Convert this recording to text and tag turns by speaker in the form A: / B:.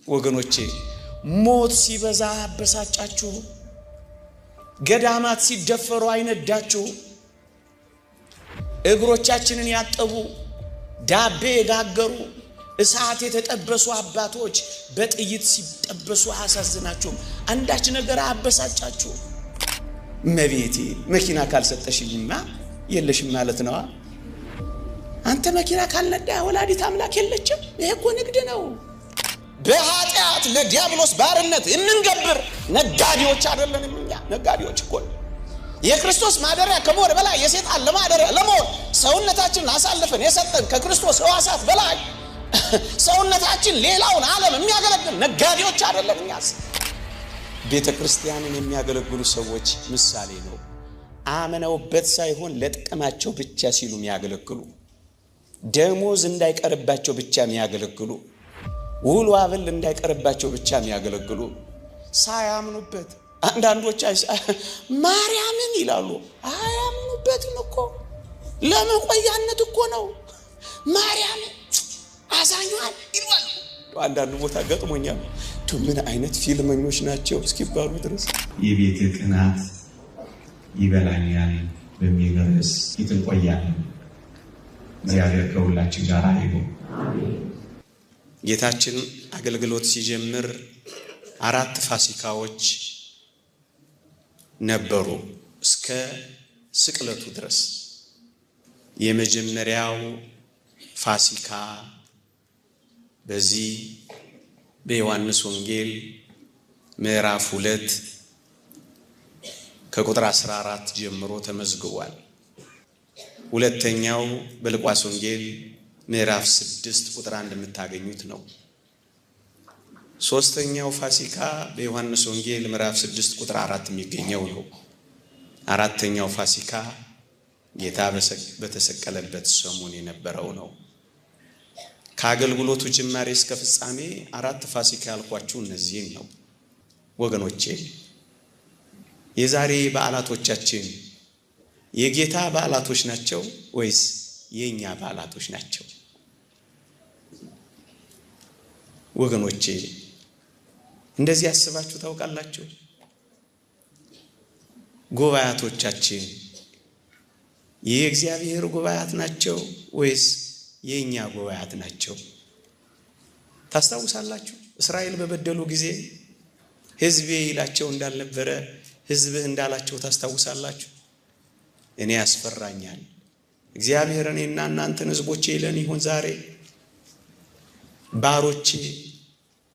A: ወገኖቼ ሞት ሲበዛ አበሳጫችሁ፣ ገዳማት ሲደፈሩ አይነዳችሁ፣ እግሮቻችንን ያጠቡ ዳቤ የጋገሩ እሳት የተጠበሱ አባቶች በጥይት ሲጠበሱ አሳዝናችሁ አንዳች ነገር አበሳጫችሁ። መቤቴ መኪና ካልሰጠሽኝማ የለሽም ማለት ነው። አንተ መኪና ካልነዳ ወላዲት አምላክ የለችም። ይሄ እኮ ንግድ ነው። በኃጢአት ለዲያብሎስ ባርነት እንንገብር ነጋዴዎች አይደለንም እኛ። ነጋዴዎች እኮ የክርስቶስ ማደሪያ ከመሆን በላይ የሰይጣን ለማደሪያ ለመሆን ሰውነታችንን አሳልፈን የሰጠን ከክርስቶስ ሕዋሳት በላይ ሰውነታችን ሌላውን ዓለም የሚያገለግል ነጋዴዎች አይደለም እኛስ። ቤተ ክርስቲያንን የሚያገለግሉ ሰዎች ምሳሌ ነው። አመነውበት ሳይሆን ለጥቅማቸው ብቻ ሲሉ የሚያገለግሉ፣ ደሞዝ እንዳይቀርባቸው ብቻ የሚያገለግሉ፣ ውሎ አበል እንዳይቀርባቸው ብቻ የሚያገለግሉ፣ ሳያምኑበት አንዳንዶች ማርያምን ይላሉ። አያምኑበትም እኮ ለመቆያነት እኮ ነው። ማርያም አዛኛል ይላሉ። አንዳንድ ቦታ ገጥሞኛል። ምን አይነት ፊልመኞች ናቸው እስኪባሉ ድረስ
B: የቤት ቅናት ይበላኛል በሚል ርዕስ ይቆያለን። እግዚአብሔር ከሁላችን ጋር ይሁን።
A: ጌታችን አገልግሎት ሲጀምር 4 ፋሲካዎች ነበሩ እስከ ስቅለቱ ድረስ። የመጀመሪያው ፋሲካ በዚህ በዮሐንስ ወንጌል ምዕራፍ 2 ከቁጥር 14 ጀምሮ ተመዝግቧል። ሁለተኛው በሉቃስ ወንጌል ምዕራፍ 6 ቁጥር 1 የምታገኙት ነው። ሶስተኛው ፋሲካ በዮሐንስ ወንጌል ምዕራፍ 6 ቁጥር 4 የሚገኘው ነው። አራተኛው ፋሲካ ጌታ በተሰቀለበት ሰሞን የነበረው ነው። ከአገልግሎቱ ጅማሬ እስከ ፍጻሜ 4 ፋሲካ ያልኳችሁ እነዚህን ነው ወገኖቼ። የዛሬ በዓላቶቻችን የጌታ በዓላቶች ናቸው ወይስ የኛ በዓላቶች ናቸው? ወገኖቼ እንደዚህ ያስባችሁ ታውቃላችሁ? ጉባኤያቶቻችን የእግዚአብሔር ጉባኤያት ናቸው ወይስ የኛ ጉባኤያት ናቸው? ታስታውሳላችሁ? እስራኤል በበደሉ ጊዜ ሕዝቤ ይላቸው እንዳልነበረ ሕዝብህ እንዳላቸው ታስታውሳላችሁ? እኔ ያስፈራኛል። እግዚአብሔር እኔና እናንተን ሕዝቦቼ ይለን ይሆን ዛሬ? ባሮቼ